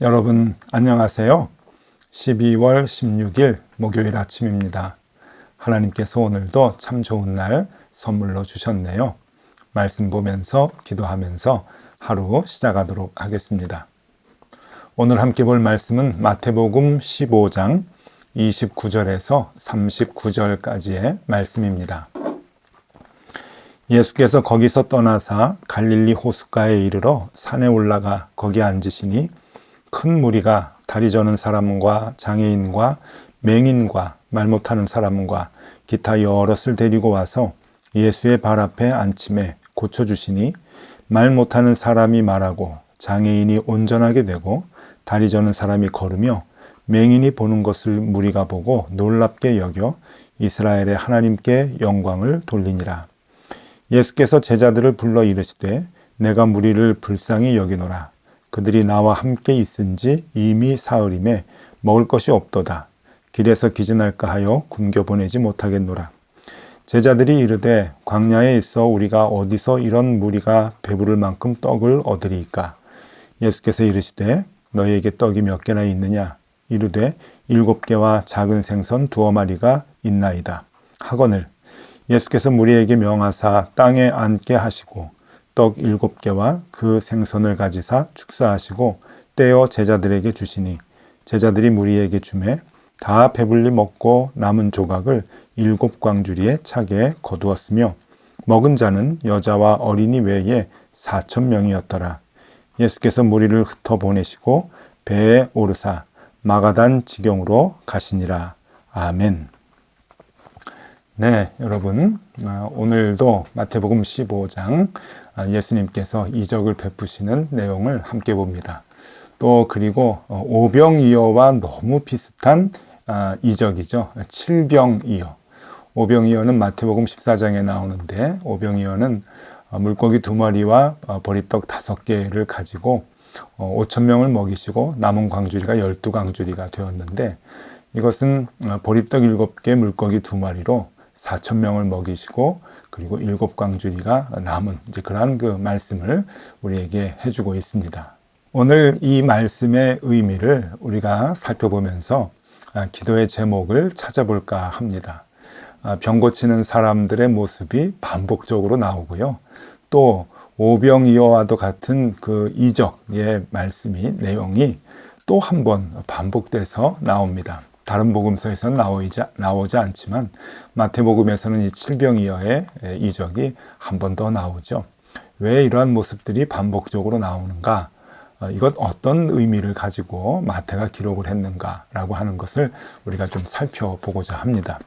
여러분 안녕하세요. 12월 16일 목요일 아침입니다. 하나님께서 오늘도 참 좋은 날 선물로 주셨네요. 말씀 보면서 기도하면서 하루 시작하도록 하겠습니다. 오늘 함께 볼 말씀은 마태복음 15장 29절에서 39절까지의 말씀입니다. 예수께서 거기서 떠나사 갈릴리 호숫가에 이르러 산에 올라가 거기 앉으시니 큰 무리가 다리 저는 사람과 장애인과 맹인과 말 못하는 사람과 기타 여럿을 데리고 와서 예수의 발 앞에 앉힘에 고쳐주시니 말 못하는 사람이 말하고 장애인이 온전하게 되고 다리 저는 사람이 걸으며 맹인이 보는 것을 무리가 보고 놀랍게 여겨 이스라엘의 하나님께 영광을 돌리니라. 예수께서 제자들을 불러 이르시되 내가 무리를 불쌍히 여기노라. 그들이 나와 함께 있은지 이미 사흘임에 먹을 것이 없도다. 길에서 기진할까 하여 굶겨 보내지 못하겠노라. 제자들이 이르되 광야에 있어 우리가 어디서 이런 무리가 배부를 만큼 떡을 얻으리이까. 예수께서 이르시되 너희에게 떡이 몇 개나 있느냐. 이르되 7개와 작은 생선 2마리가 있나이다. 하거늘 예수께서 무리에게 명하사 땅에 앉게 하시고 떡 7개와 그 생선을 가지사 축사하시고 떼어 제자들에게 주시니 제자들이 무리에게 주매 다 배불리 먹고 남은 조각을 7광주리에 차게 거두었으며 먹은 자는 여자와 어린이 외에 4,000명이었더라. 예수께서 무리를 흩어 보내시고 배에 오르사 마가단 지경으로 가시니라. 아멘. 네, 여러분 오늘도 마태복음 15장 예수님께서 이적을 베푸시는 내용을 함께 봅니다. 또 그리고 오병이어와 너무 비슷한 이적이죠. 칠병이어. 오병이어는 마태복음 14장에 나오는데 오병이어는 물고기 2마리와 보리떡 5개를 가지고 5,000명을 먹이시고 남은 광주리가 12광주리가 되었는데 이것은 보리떡 7개 물고기 2마리로 4,000명을 먹이시고 그리고 7광주리가 남은 그러한 그 말씀을 우리에게 해주고 있습니다. 오늘 이 말씀의 의미를 우리가 살펴보면서 기도의 제목을 찾아볼까 합니다. 병 고치는 사람들의 모습이 반복적으로 나오고요. 또 오병이어와도 같은 그 이적의 내용이 또 한 번 반복돼서 나옵니다. 다른 복음서에서는 나오지 않지만 마태복음에서는 이 칠병이어의 이적이 한 번 더 나오죠. 왜 이러한 모습들이 반복적으로 나오는가? 이것 어떤 의미를 가지고 마태가 기록을 했는가라고 하는 것을 우리가 좀 살펴보고자 합니다.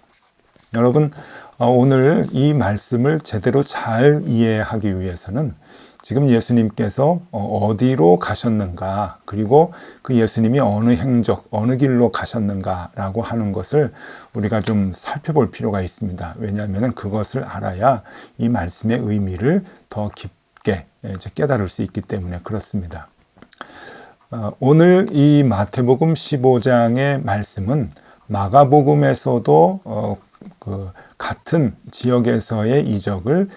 여러분, 오늘 이 말씀을 제대로 잘 이해하기 위해서는 지금 예수님께서 어디로 가셨는가, 그리고 그 예수님이 어느 행적, 어느 길로 가셨는가라고 하는 것을 우리가 좀 살펴볼 필요가 있습니다. 왜냐하면 그것을 알아야 이 말씀의 의미를 더 깊게 깨달을 수 있기 때문에 그렇습니다. 오늘 이 마태복음 15장의 말씀은 마가복음에서도 같은 지역에서의 이적을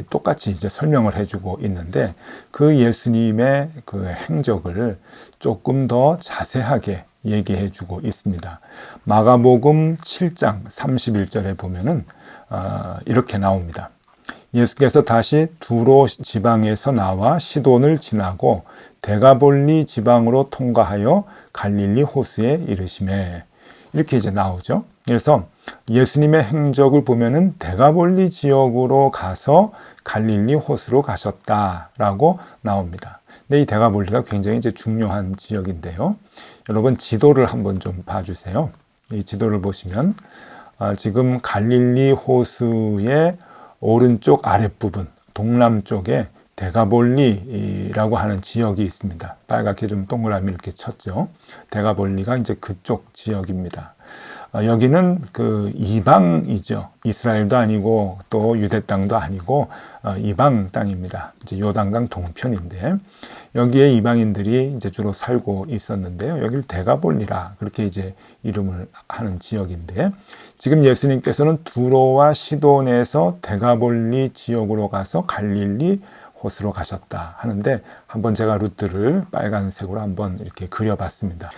똑같이 설명을 해주고 있는데 그 예수님의 그 행적을 조금 더 자세하게 얘기해주고 있습니다. 마가복음 7장 31절에 보면은 이렇게 나옵니다. 예수께서 다시 두로 지방에서 나와 시돈을 지나고 데가볼리 지방으로 통과하여 갈릴리 호수에 이르시매 이렇게 나오죠. 그래서 예수님의 행적을 보면은 데가볼리 지역으로 가서 갈릴리 호수로 가셨다라고 나옵니다. 근데 이 데가볼리가 굉장히 중요한 지역인데요. 여러분 지도를 한번 좀 봐주세요. 이 지도를 보시면 지금 갈릴리 호수의 오른쪽 아랫부분 동남쪽에 데가볼리라고 하는 지역이 있습니다. 빨갛게 좀 동그라미 이렇게 쳤죠. 데가볼리가 그쪽 지역입니다. 여기는 그 이방이죠. 이스라엘도 아니고 또 유대 땅도 아니고 이방 땅입니다. 이제 요단강 동편인데 여기에 이방인들이 이제 주로 살고 있었는데요. 여기를 데가볼리라 그렇게 이제 이름을 하는 지역인데, 지금 예수님께서는 두로와 시돈에서 데가볼리 지역으로 가서 갈릴리 호수로 가셨다 하는데, 한번 제가 루트를 빨간색으로 한번 이렇게 그려봤습니다.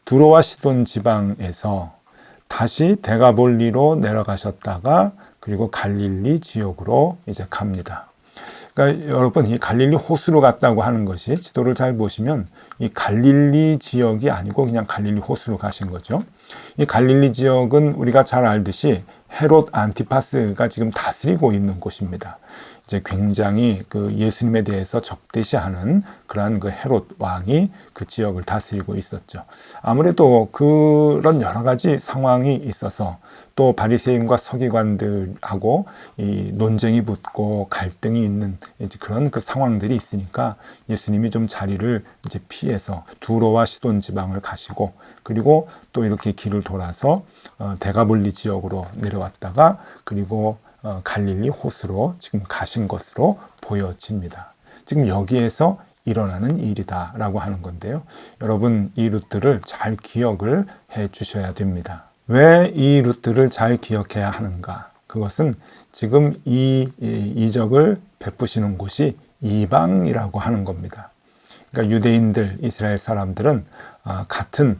두로와 시돈 지방에서 다시 데가볼리로 내려가셨다가 그리고 갈릴리 지역으로 이제 갑니다. 그러니까 여러분, 이 갈릴리 호수로 갔다고 하는 것이 지도를 잘 보시면 이 갈릴리 지역이 아니고 그냥 갈릴리 호수로 가신 거죠. 이 갈릴리 지역은 우리가 잘 알듯이 헤롯 안티파스가 지금 다스리고 있는 곳입니다. 이제 굉장히 그 예수님에 대해서 적대시하는 그러한 그 헤롯 왕이 그 지역을 다스리고 있었죠. 아무래도 그런 여러 가지 상황이 있어서, 또 바리새인과 서기관들하고 이 논쟁이 붙고 갈등이 있는 이제 그런 그 상황들이 있으니까 예수님이 좀 자리를 이제 피해서 두로와 시돈 지방을 가시고, 그리고 또 이렇게 길을 돌아서 데가볼리 지역으로 내려왔다가 그리고 갈릴리 호수로 지금 가신 것으로 보여집니다. 지금 여기에서 일어나는 일이다 라고 하는 건데요. 여러분, 이 루트를 잘 기억을 해 주셔야 됩니다. 왜 이 루트를 잘 기억해야 하는가? 그것은 지금 이 이적을 베푸시는 곳이 이방이라고 하는 겁니다. 그러니까 유대인들, 이스라엘 사람들은 같은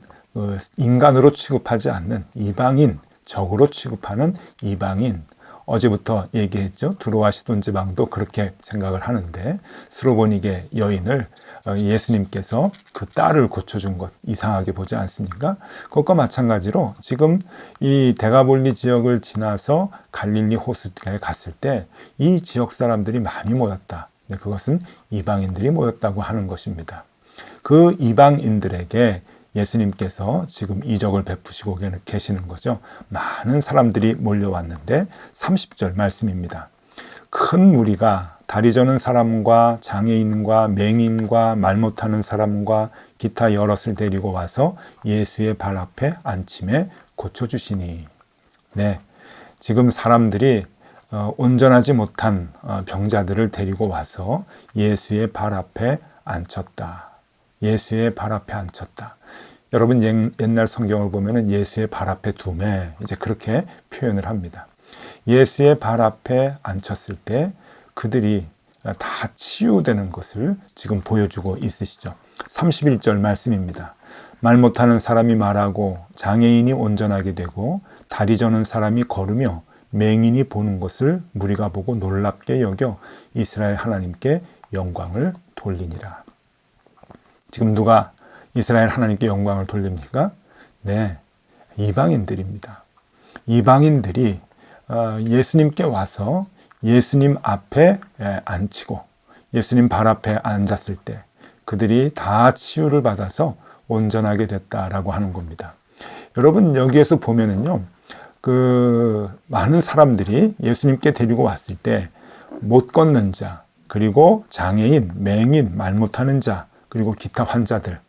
인간으로 취급하지 않는 이방인, 적으로 취급하는 이방인, 어제부터 얘기했죠. 두로와 시돈 지방도 그렇게 생각을 하는데, 스로보니게 여인을 예수님께서 그 딸을 고쳐준 것 이상하게 보지 않습니까? 그것과 마찬가지로 지금 이 데가볼리 지역을 지나서 갈릴리 호수에 갔을 때 이 지역 사람들이 많이 모였다. 그것은 이방인들이 모였다고 하는 것입니다. 그 이방인들에게 예수님께서 지금 이적을 베푸시고 계시는 거죠. 많은 사람들이 몰려왔는데 30절 말씀입니다. 큰 무리가 다리 저는 사람과 장애인과 맹인과 말 못하는 사람과 기타 여럿을 데리고 와서 예수의 발 앞에 앉힘에 고쳐주시니. 네, 지금 사람들이 온전하지 못한 병자들을 데리고 와서 예수의 발 앞에 앉혔다. 예수의 발 앞에 앉혔다. 여러분, 옛날 성경을 보면은 예수의 발 앞에 두매, 이제 그렇게 표현을 합니다. 예수의 발 앞에 앉혔을 때 그들이 다 치유되는 것을 지금 보여주고 있으시죠. 31절 말씀입니다. 말 못하는 사람이 말하고 장애인이 온전하게 되고 다리 저는 사람이 걸으며 맹인이 보는 것을 무리가 보고 놀랍게 여겨 이스라엘 하나님께 영광을 돌리니라. 지금 누가 이스라엘 하나님께 영광을 돌립니까? 네, 이방인들입니다. 이방인들이 예수님께 와서 예수님 앞에 앉히고 예수님 발 앞에 앉았을 때 그들이 다 치유를 받아서 온전하게 됐다라고 하는 겁니다. 여러분, 여기에서 보면은요, 그 많은 사람들이 예수님께 데리고 왔을 때 못 걷는 자, 그리고 장애인, 맹인, 말 못하는 자, 그리고 기타 환자들,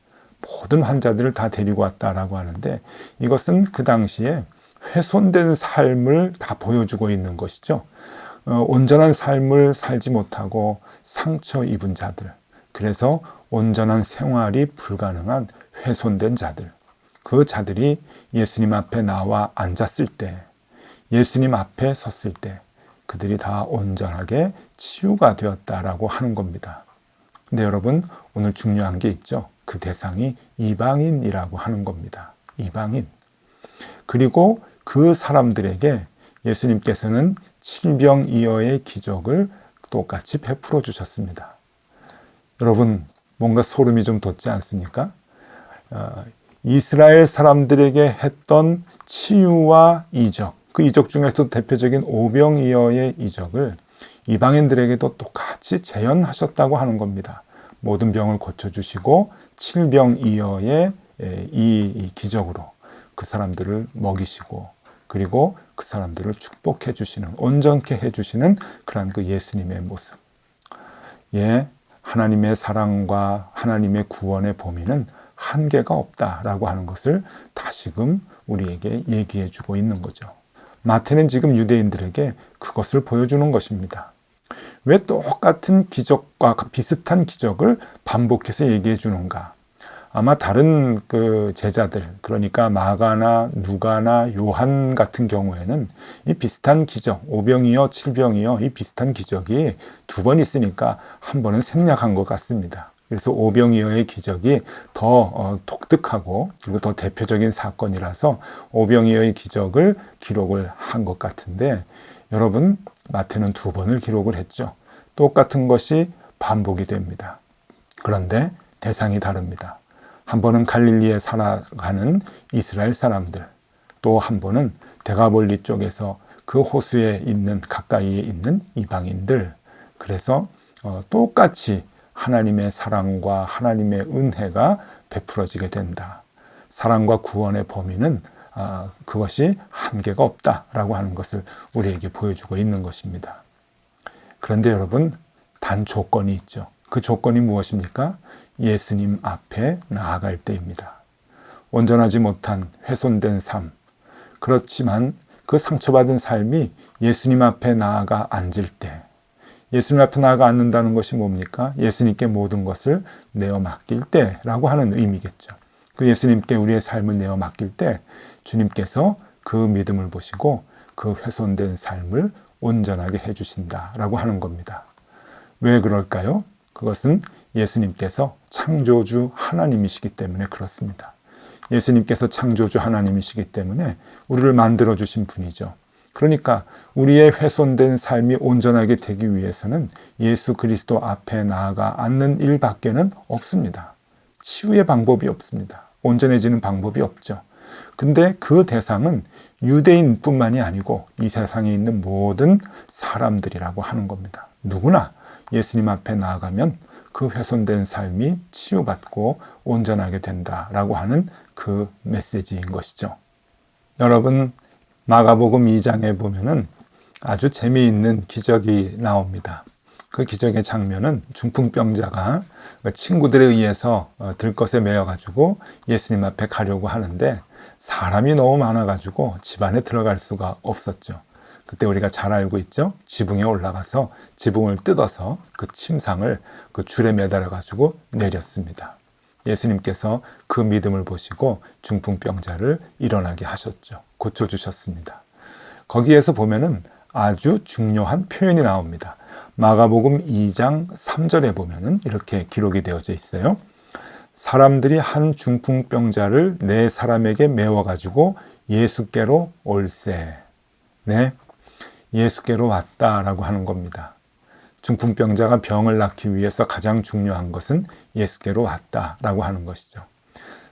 모든 환자들을 다 데리고 왔다라고 하는데, 이것은 그 당시에 훼손된 삶을 다 보여주고 있는 것이죠. 온전한 삶을 살지 못하고 상처 입은 자들, 그래서 온전한 생활이 불가능한 훼손된 자들, 그 자들이 예수님 앞에 나와 앉았을 때, 예수님 앞에 섰을 때 그들이 다 온전하게 치유가 되었다라고 하는 겁니다. 근데 여러분, 오늘 중요한 게 있죠. 그 대상이 이방인이라고 하는 겁니다. 이방인. 그리고 그 사람들에게 예수님께서는 칠병이어의 기적을 똑같이 베풀어 주셨습니다. 여러분, 뭔가 소름이 좀 돋지 않습니까? 이스라엘 사람들에게 했던 치유와 이적, 그 이적 중에서도 대표적인 오병이어의 이적을 이방인들에게도 똑같이 재현하셨다고 하는 겁니다. 모든 병을 고쳐주시고 칠병이어의 이 기적으로 그 사람들을 먹이시고, 그리고 그 사람들을 축복해 주시는, 온전케 해주시는 그런 그 예수님의 모습. 예, 하나님의 사랑과 하나님의 구원의 범위는 한계가 없다라고 하는 것을 다시금 우리에게 얘기해 주고 있는 거죠. 마태는 지금 유대인들에게 그것을 보여주는 것입니다. 왜 똑같은 기적과 비슷한 기적을 반복해서 얘기해 주는가? 아마 다른 그 제자들, 그러니까 마가나 누가나 요한 같은 경우에는 이 비슷한 기적, 오병이어 칠병이어 이 비슷한 기적이 두 번 있으니까 한 번은 생략한 것 같습니다. 그래서 오병이어의 기적이 더 독특하고 그리고 더 대표적인 사건이라서 오병이어의 기적을 기록을 한 것 같은데, 여러분, 마태는 두 번을 기록을 했죠. 똑같은 것이 반복이 됩니다. 그런데 대상이 다릅니다. 한 번은 갈릴리에 살아가는 이스라엘 사람들, 또 한 번은 대가볼리 쪽에서 그 호수에 있는, 가까이에 있는 이방인들. 그래서 똑같이 하나님의 사랑과 하나님의 은혜가 베풀어지게 된다. 사랑과 구원의 범위는 그것이 한계가 없다라고 하는 것을 우리에게 보여주고 있는 것입니다. 그런데 여러분, 단 조건이 있죠. 그 조건이 무엇입니까? 예수님 앞에 나아갈 때입니다. 온전하지 못한 훼손된 삶, 그렇지만 그 상처받은 삶이 예수님 앞에 나아가 앉을 때, 예수님 앞에 나아가 앉는다는 것이 뭡니까? 예수님께 모든 것을 내어 맡길 때라고 하는 의미겠죠. 그 예수님께 우리의 삶을 내어 맡길 때 주님께서 그 믿음을 보시고 그 훼손된 삶을 온전하게 해주신다라고 하는 겁니다. 왜 그럴까요? 그것은 예수님께서 창조주 하나님이시기 때문에 그렇습니다. 예수님께서 창조주 하나님이시기 때문에 우리를 만들어주신 분이죠. 그러니까 우리의 훼손된 삶이 온전하게 되기 위해서는 예수 그리스도 앞에 나아가 앉는 일밖에는 없습니다. 치유의 방법이 없습니다. 온전해지는 방법이 없죠. 근데 그 대상은 유대인뿐만이 아니고 이 세상에 있는 모든 사람들이라고 하는 겁니다. 누구나 예수님 앞에 나아가면 그 훼손된 삶이 치유받고 온전하게 된다라고 하는 그 메시지인 것이죠. 여러분, 마가복음 2장에 보면은 아주 재미있는 기적이 나옵니다. 그 기적의 장면은 중풍병자가 친구들에 의해서 들것에 매여가지고 예수님 앞에 가려고 하는데 사람이 너무 많아가지고 집 안에 들어갈 수가 없었죠. 그때 우리가 잘 알고 있죠. 지붕에 올라가서 지붕을 뜯어서 그 침상을 그 줄에 매달아가지고 내렸습니다. 예수님께서 그 믿음을 보시고 중풍병자를 일어나게 하셨죠. 고쳐주셨습니다. 거기에서 보면은 아주 중요한 표현이 나옵니다. 마가복음 2장 3절에 보면은 이렇게 기록이 되어져 있어요. 사람들이 한 중풍병자를 네 사람에게 메워가지고 예수께로 올세. 네, 예수께로 왔다라고 하는 겁니다. 중풍병자가 병을 낫기 위해서 가장 중요한 것은 예수께로 왔다라고 하는 것이죠.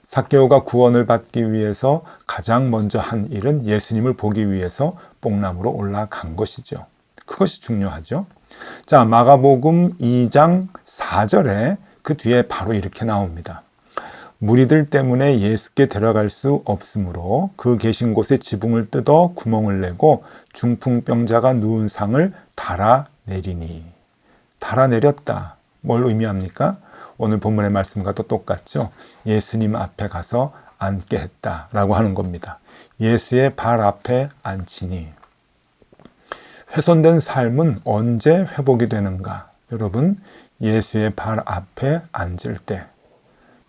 삭개오가 구원을 받기 위해서 가장 먼저 한 일은 예수님을 보기 위해서 뽕나무로 올라간 것이죠. 그것이 중요하죠. 자, 마가복음 2장 4절에 그 뒤에 바로 이렇게 나옵니다. 무리들 때문에 예수께 데려갈 수 없으므로 그 계신 곳에 지붕을 뜯어 구멍을 내고 중풍병자가 누운 상을 달아내리니. 달아내렸다. 뭘 의미합니까? 오늘 본문의 말씀과도 똑같죠. 예수님 앞에 가서 앉게 했다라고 하는 겁니다. 예수의 발 앞에 앉히니. 훼손된 삶은 언제 회복이 되는가? 여러분, 예수의 발 앞에 앉을 때,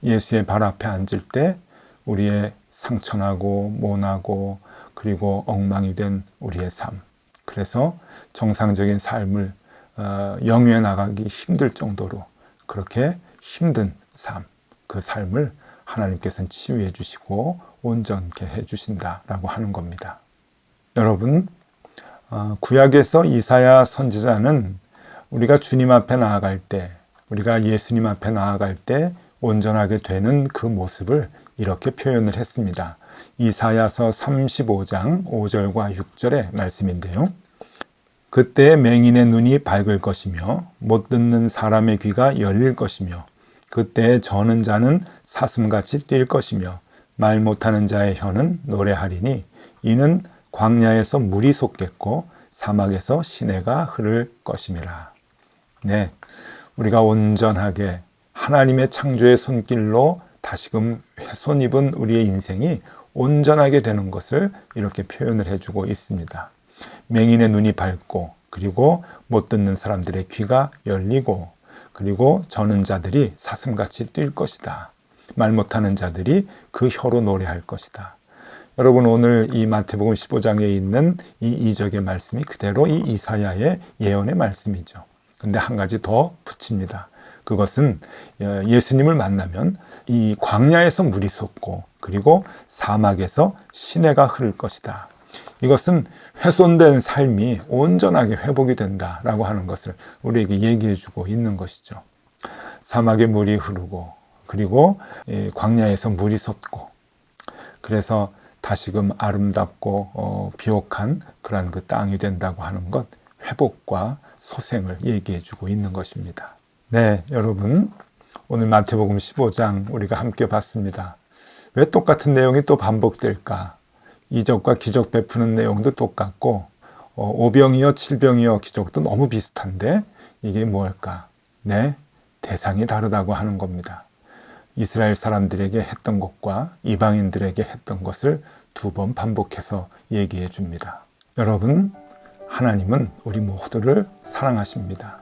예수의 발 앞에 앉을 때 우리의 상처나고 모나고 그리고 엉망이 된 우리의 삶, 그래서 정상적인 삶을 영위해 나가기 힘들 정도로 그렇게 힘든 삶, 그 삶을 하나님께서는 치유해 주시고 온전케 해 주신다라고 하는 겁니다. 여러분, 구약에서 이사야 선지자는 우리가 주님 앞에 나아갈 때, 우리가 예수님 앞에 나아갈 때 온전하게 되는 그 모습을 이렇게 표현을 했습니다. 이사야서 35장 5절과 6절의 말씀인데요. 그때 맹인의 눈이 밝을 것이며 못 듣는 사람의 귀가 열릴 것이며 그때 저는 자는 사슴같이 뛸 것이며 말 못하는 자의 혀는 노래하리니 이는 광야에서 물이 솟겠고 사막에서 시내가 흐를 것임이라. 네, 우리가 온전하게 하나님의 창조의 손길로 다시금 훼손 입은 우리의 인생이 온전하게 되는 것을 이렇게 표현을 해주고 있습니다. 맹인의 눈이 밝고 그리고 못 듣는 사람들의 귀가 열리고, 그리고 저는 자들이 사슴같이 뛸 것이다. 말 못하는 자들이 그 혀로 노래할 것이다. 여러분, 오늘 이 마태복음 15장에 있는 이 이적의 말씀이 그대로 이 이사야의 예언의 말씀이죠. 근데 한 가지 더 붙입니다. 그것은 예수님을 만나면 이 광야에서 물이 솟고, 그리고 사막에서 시내가 흐를 것이다. 이것은 훼손된 삶이 온전하게 회복이 된다라고 하는 것을 우리에게 얘기해 주고 있는 것이죠. 사막에 물이 흐르고, 그리고 광야에서 물이 솟고, 그래서 다시금 아름답고 비옥한 그러한 그 땅이 된다고 하는 것, 회복과 소생을 얘기해 주고 있는 것입니다. 네, 여러분, 오늘 마태복음 15장 우리가 함께 봤습니다. 왜 똑같은 내용이 또 반복될까? 이적과 기적 베푸는 내용도 똑같고, 오병이어 칠병이어 기적도 너무 비슷한데 이게 뭘까? 네, 대상이 다르다고 하는 겁니다. 이스라엘 사람들에게 했던 것과 이방인들에게 했던 것을 두 번 반복해서 얘기해 줍니다. 여러분, 하나님은 우리 모두를 사랑하십니다.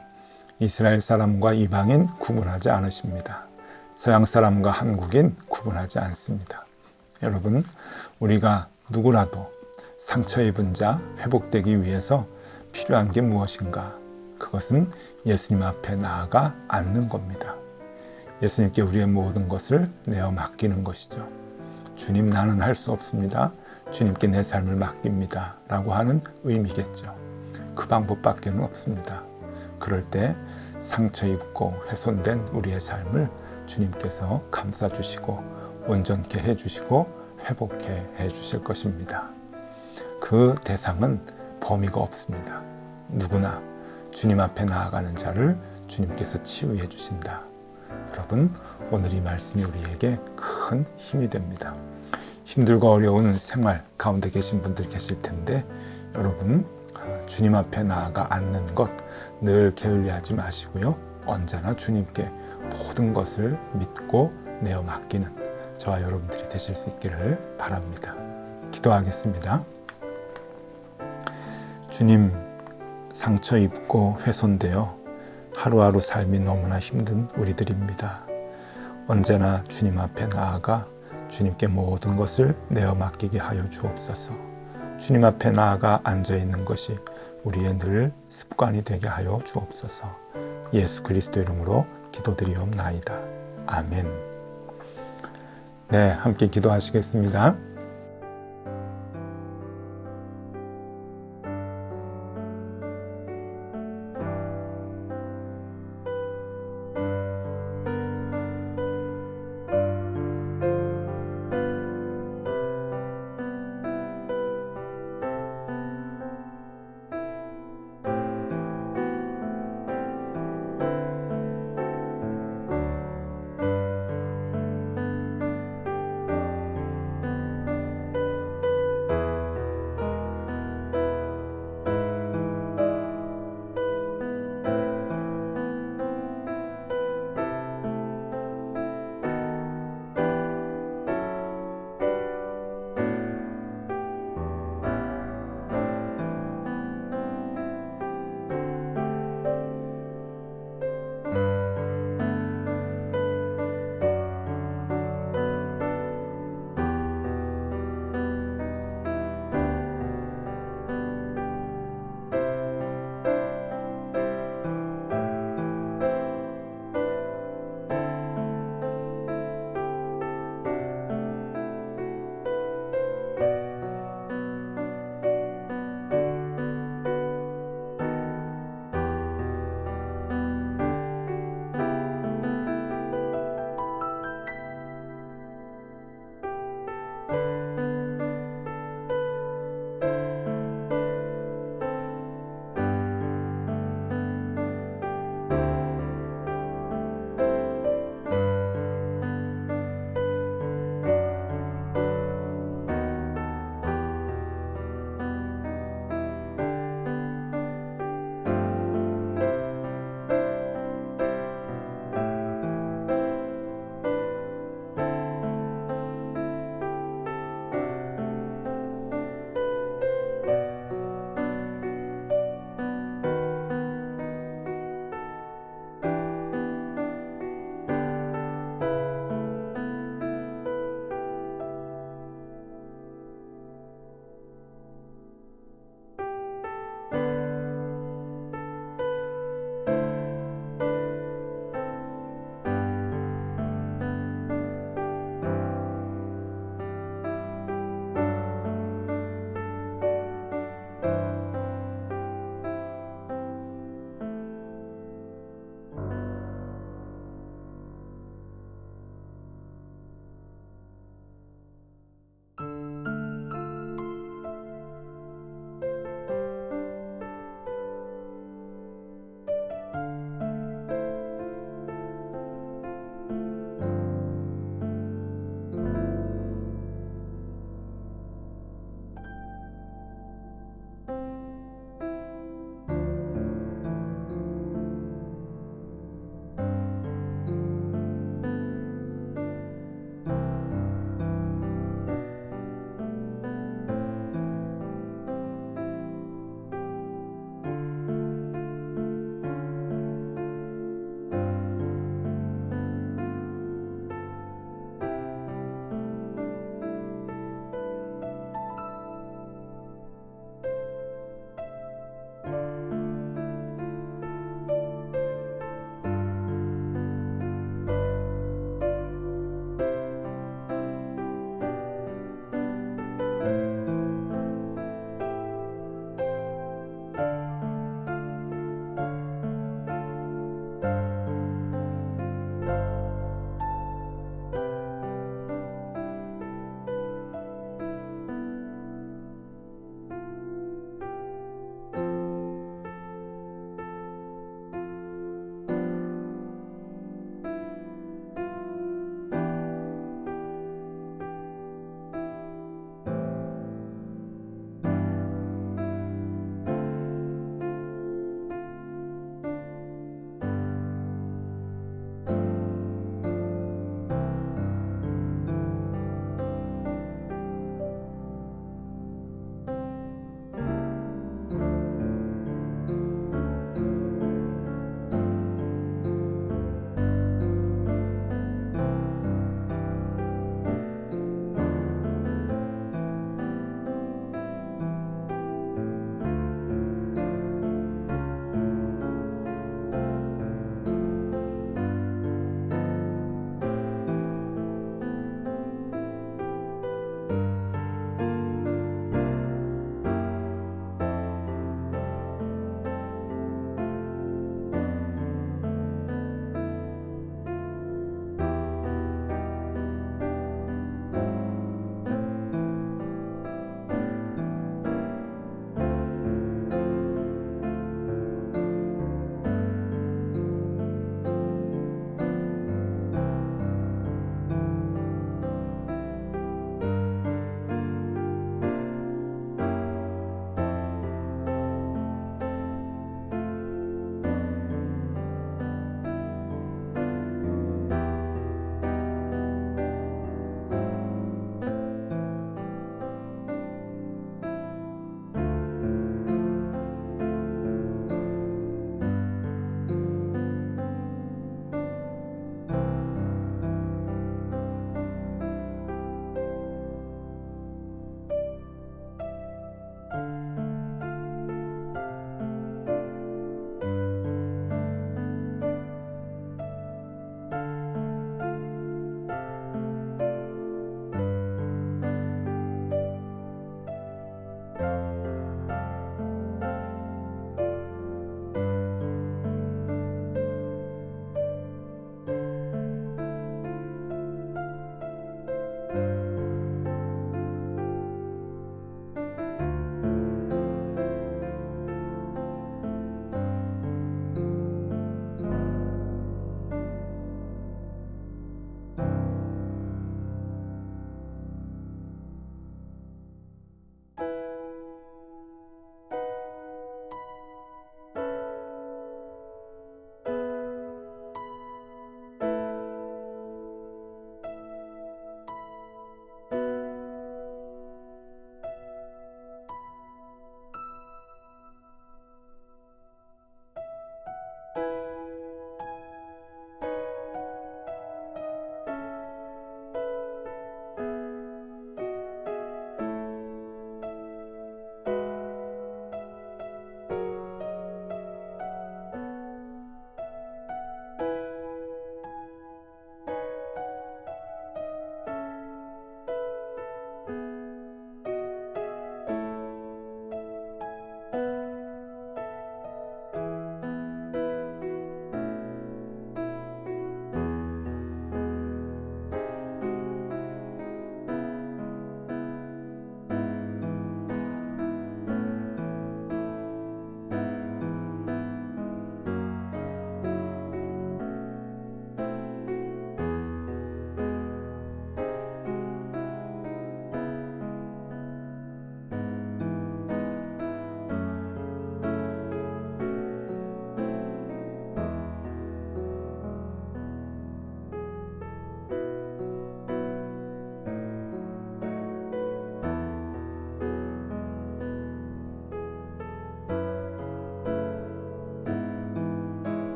이스라엘 사람과 이방인 구분하지 않으십니다. 서양 사람과 한국인 구분하지 않습니다. 여러분, 우리가 누구라도 상처 입은 자 회복되기 위해서 필요한 게 무엇인가? 그것은 예수님 앞에 나아가 앉는 겁니다. 예수님께 우리의 모든 것을 내어 맡기는 것이죠. 주님, 나는 할 수 없습니다. 주님께 내 삶을 맡깁니다. 라고 하는 의미겠죠. 그 방법밖에는 없습니다. 그럴 때 상처 입고 훼손된 우리의 삶을 주님께서 감싸주시고 온전케 해주시고 회복해 해주실 것입니다. 그 대상은 범위가 없습니다. 누구나 주님 앞에 나아가는 자를 주님께서 치유해 주신다. 여러분, 오늘 이 말씀이 우리에게 큰 힘이 됩니다. 힘들고 어려운 생활 가운데 계신 분들 계실 텐데, 여러분, 주님 앞에 나아가 앉는 것 늘 게을리하지 마시고요. 언제나 주님께 모든 것을 믿고 내어 맡기는 저와 여러분들이 되실 수 있기를 바랍니다. 기도하겠습니다. 주님, 상처 입고 훼손되어 하루하루 삶이 너무나 힘든 우리들입니다. 언제나 주님 앞에 나아가 주님께 모든 것을 내어 맡기게 하여 주옵소서. 주님 앞에 나아가 앉아있는 것이 우리의 늘 습관이 되게 하여 주옵소서. 예수 그리스도 이름으로 기도드리옵나이다. 아멘. 네, 함께 기도하시겠습니다.